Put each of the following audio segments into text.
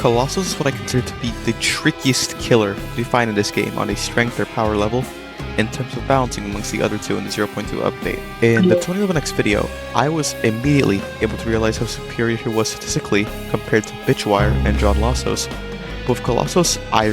Colossus is what I consider to be the trickiest killer to find in this game on a strength or power level in terms of balancing amongst the other two in the 0.2 update. In the 2011X video, I was immediately able to realize how superior he was statistically compared to Bitchwire and John Lossos. With Colossus, I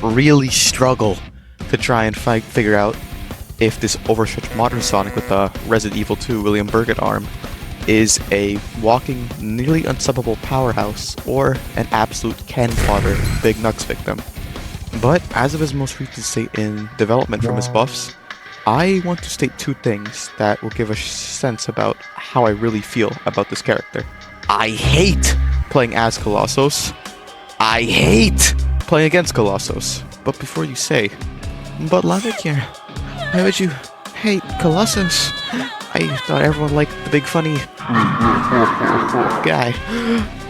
really struggle to try and figure out if this overstretched modern Sonic with the Resident Evil 2 William Burgett arm is a walking, nearly unstoppable powerhouse or an absolute cannon fodder Big Nuts victim. But as of his most recent state in development from his buffs, I want to state two things that will give a sense about how I really feel about this character. I hate playing as Colossus. I hate playing against Colossus. But before you say, but Logic here, why would you hate Colossus? I thought everyone liked the big funny guy.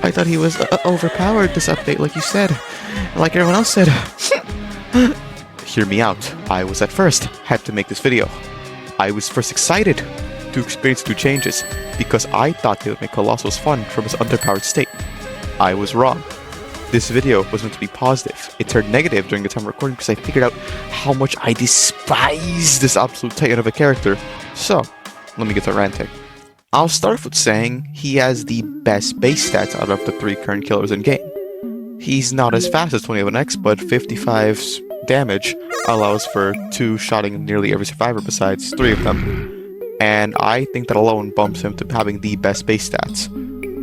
I thought he was overpowered this update, like you said. Like everyone else said. Hear me out. I was at first hyped to make this video. I was first excited to experience two changes because I thought they would make Colossus fun from his underpowered state. I was wrong. This video was meant to be positive. It turned negative during the time of recording because I figured out how much I despise this absolute titan of a character. So, let me get to ranting. I'll start with saying he has the best base stats out of the three current killers in game. He's not as fast as 21X, but 55's damage allows for 2-shotting nearly every survivor besides 3 of them. And I think that alone bumps him to having the best base stats.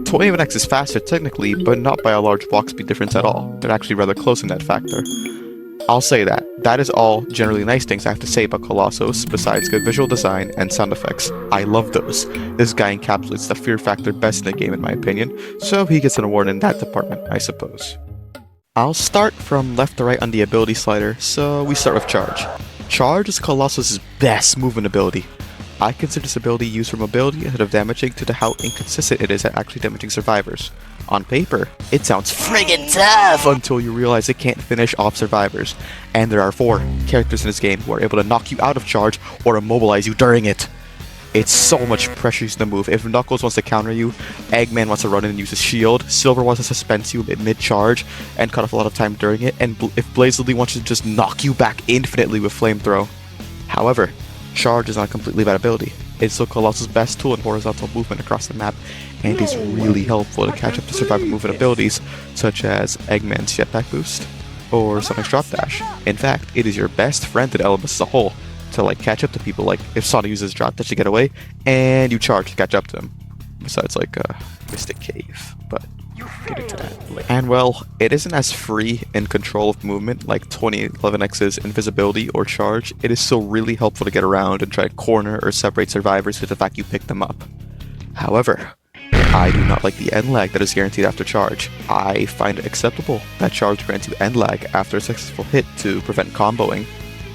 21X is faster technically, but not by a large walk speed difference at all. They're actually rather close in that factor. I'll say that. That is all generally nice things I have to say about Colossus, besides good visual design and sound effects. I love those. This guy encapsulates the fear factor best in the game in my opinion, so he gets an award in that department, I suppose. I'll start from left to right on the ability slider, so we start with Charge. Charge is Colossus' best movement ability. I consider this ability used for mobility instead of damaging due to how inconsistent it is at actually damaging survivors. On paper, it sounds friggin' tough until you realize it can't finish off survivors. And there are 4 characters in this game who are able to knock you out of charge or immobilize you during it. It's so much pressure using the move. If Knuckles wants to counter you, Eggman wants to run in and use his shield, Silver wants to suspense you mid-charge and cut off a lot of time during it, and if BlazBlue wants to just knock you back infinitely with Flamethrow. However, Charge is not a completely bad ability. It's still Colossus' best tool in horizontal movement across the map, and is really helpful to catch up to survivor movement abilities, such as Eggman's jetpack boost, or Sonic's drop dash. In fact, it is your best friend in Elements as a whole, to catch up to people, like if Sonic uses drop dash to get away, and you charge to catch up to him. Besides Mystic Cave, but we'll get into that later. And well, it isn't as free in control of movement like 2011X's invisibility or charge. It is still really helpful to get around and try to corner or separate survivors with the fact you pick them up. However, I do not like the end lag that is guaranteed after charge. I find it acceptable that charge grants you end lag after a successful hit to prevent comboing,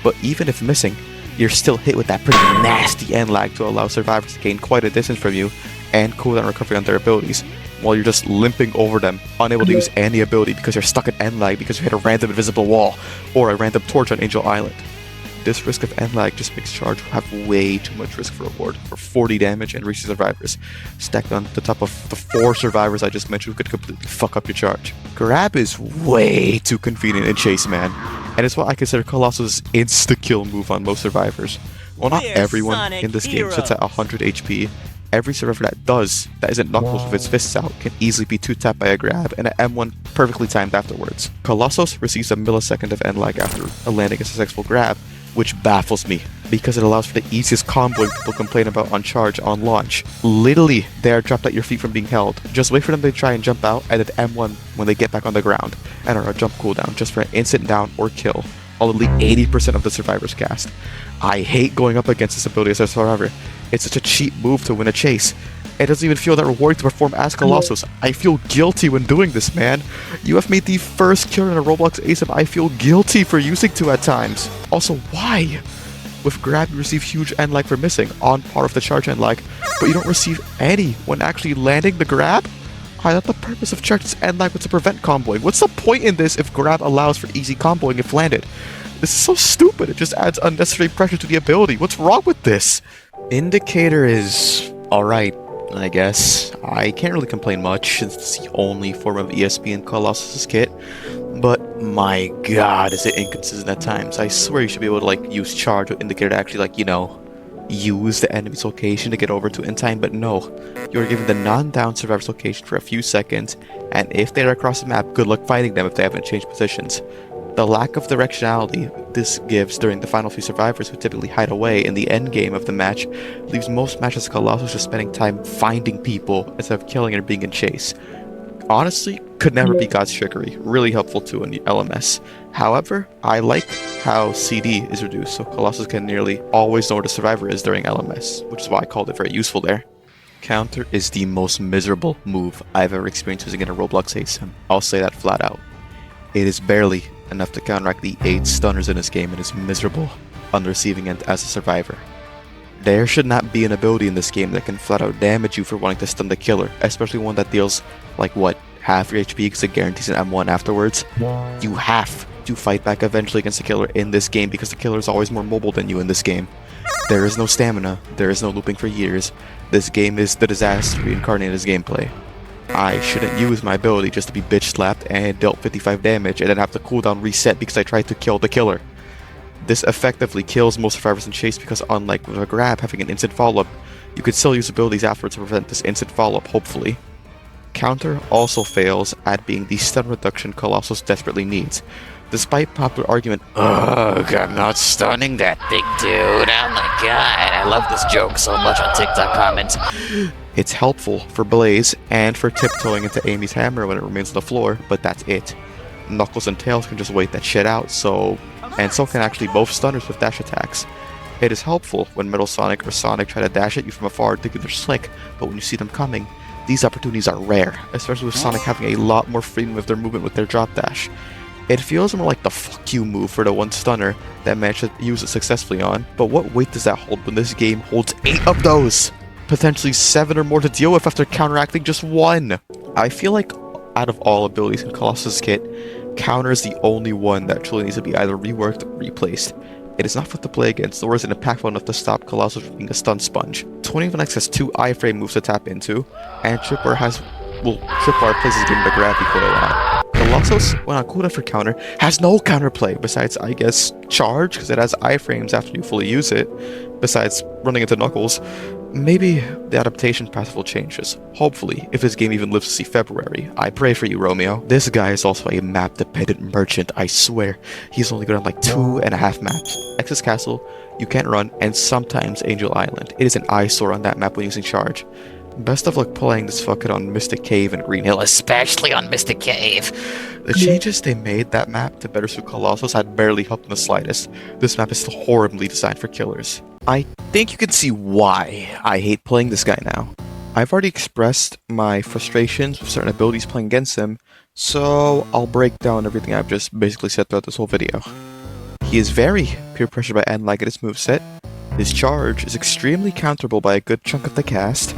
but even if missing, you're still hit with that pretty nasty end lag to allow survivors to gain quite a distance from you and cooldown recovery on their abilities, while you're just limping over them, unable to use any ability because you're stuck in end lag because you hit a random invisible wall or a random torch on Angel Island. This risk of end lag just makes Charge have way too much risk for reward for 40 damage and reaching survivors, stacked on the top of the 4 survivors I just mentioned who could completely fuck up your charge. Grab is way too convenient in Chase Man, and it's what I consider Colossus' insta-kill move on most survivors. While not everyone in this game sits at 100 HP, every survivor that isn't Knuckles with its fists out can easily be 2-tapped by a grab and an M1 perfectly timed afterwards. Colossus receives a millisecond of end lag after landing a successful grab, which baffles me, because it allows for the easiest comboing people complain about on charge on launch. Literally, they are dropped at your feet from being held. Just wait for them to try and jump out, and then M1 when they get back on the ground, and are a jump cooldown just for an instant down or kill. Only 80% of the survivors cast. I hate going up against this ability as a survivor. It's such a cheap move to win a chase. It doesn't even feel that rewarding to perform as Colossus. I feel guilty when doing this, man. You have made the first killer in a Roblox ASAP I feel guilty for using to at times. Also, why? With grab you receive huge end lag for missing, on par with the charge end lag, but you don't receive any when actually landing the grab? I thought the purpose of charge's end lag was to prevent comboing. What's the point in this if grab allows for easy comboing if landed? This is so stupid, it just adds unnecessary pressure to the ability. What's wrong with this? Indicator is alright. I guess. I can't really complain much since it's the only form of ESP in Colossus' kit. But my god, is it inconsistent at times. I swear you should be able to like use charge or indicator to actually like, you know, use the enemy's location to get over to in time, but no. You're given the non-down survivor's location for a few seconds, and if they're across the map, good luck finding them if they haven't changed positions. The lack of directionality this gives during the final few survivors who typically hide away in the end game of the match leaves most matches Colossus just spending time finding people instead of killing or being in chase. Honestly, could never be God's trickery. Really helpful too in the LMS. However, I like how CD is reduced, so Colossus can nearly always know where the survivor is during LMS, which is why I called it very useful there. Counter is the most miserable move I've ever experienced using in a Roblox hate sim. I'll say that flat out. It is barely enough to counteract the 8 stunners in this game and is miserable on the receiving end as a survivor. There should not be an ability in this game that can flat out damage you for wanting to stun the killer, especially one that deals, like what, half your HP because it guarantees an M1 afterwards. You have to fight back eventually against the killer in this game because the killer is always more mobile than you in this game. There is no stamina, there is no looping for years. This game is the disaster reincarnated as gameplay. I shouldn't use my ability just to be bitch slapped and dealt 55 damage and then have the cooldown reset because I tried to kill the killer. This effectively kills most survivors in chase because unlike with a grab having an instant follow-up, you could still use abilities afterwards to prevent this instant follow-up, hopefully. Counter also fails at being the stun reduction Colossus desperately needs. Despite popular argument, ugh, I'm not stunning that big dude, oh my god, I love this joke so much on TikTok comments. It's helpful for Blaze and for tiptoeing into Amy's hammer when it remains on the floor, but that's it. Knuckles and Tails can just wait that shit out, so can actually both stunners with dash attacks. It is helpful when Metal Sonic or Sonic try to dash at you from afar thinking they're slick, but when you see them coming, these opportunities are rare, especially with Sonic having a lot more freedom with their movement with their drop dash. It feels more like the fuck you move for the one stunner that managed to use it successfully on, but what weight does that hold when this game holds 8 of those? Potentially 7 or more to deal with after counteracting just 1. I feel like out of all abilities in Colossus' kit, Counter is the only one that truly needs to be either reworked or replaced. It is not fun to play against, nor is it impactful enough to stop Colossus from being a stun sponge. 21X has 2 iframe moves to tap into, and Tripwire plays his game in the gravity coil a lot. Kolossos, when on cooldown for counter, has no counterplay besides, I guess, charge, because it has iframes after you fully use it, besides running into Knuckles. Maybe the adaptation path will change this. Hopefully, if this game even lives to see February. I pray for you, Romeo. This guy is also a map-dependent merchant, I swear. He's only good on like 2.5 maps. Ex's Castle, You Can't Run, and sometimes Angel Island. It is an eyesore on that map when using charge. Best of luck playing this fucker on Mystic Cave and Green Hill, especially on Mystic Cave. The changes they made that map to better suit Colossus had barely helped in the slightest. This map is still horribly designed for killers. I think you can see why I hate playing this guy now. I've already expressed my frustrations with certain abilities playing against him, so I'll break down everything I've just basically said throughout this whole video. He is very peer pressured by N-like at his moveset. His charge is extremely counterable by a good chunk of the cast.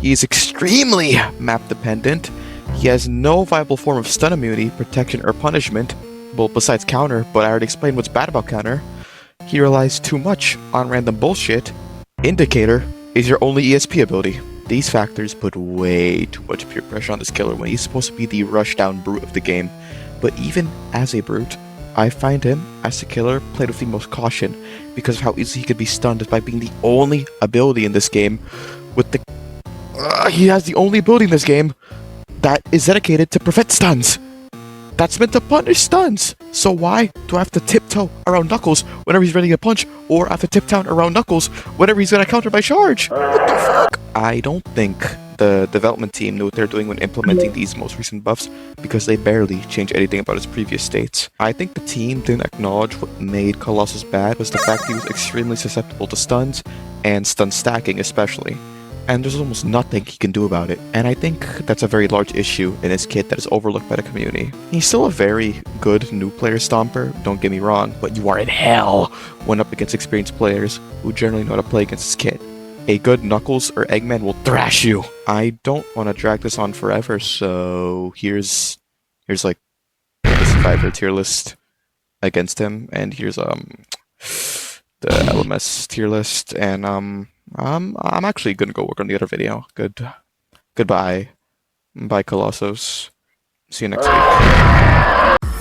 He is extremely map dependent. He has no viable form of stun immunity, protection, or punishment. Well, besides counter, but I already explained what's bad about counter. He relies too much on random bullshit. Indicator is your only ESP ability. These factors put way too much peer pressure on this killer when he's supposed to be the rushdown brute of the game. But even as a brute, I find him, as a killer, played with the most caution because of how easily he could be stunned despite being the only ability in this game with the... he has the only ability in this game that is dedicated to prevent stuns. That's meant to punish stuns. So why do I have to tiptoe around Knuckles whenever he's ready to punch, or I have to tiptoe around Knuckles whenever he's gonna counter my charge? What the fuck? I don't think the development team knew what they're doing when implementing these most recent buffs because they barely changed anything about its previous states. I think the team didn't acknowledge what made Colossus bad was the fact he was extremely susceptible to stuns, and stun stacking especially. And there's almost nothing he can do about it. And I think that's a very large issue in his kit that is overlooked by the community. He's still a very good new player stomper, don't get me wrong, but you are in hell when up against experienced players who generally know how to play against his kit. A good Knuckles or Eggman will thrash you. I don't want to drag this on forever, so here's like the survivor tier list against him, and here's the LMS tier list, and I'm actually gonna go work on the other video. Goodbye. Bye, Colossus. See you next week.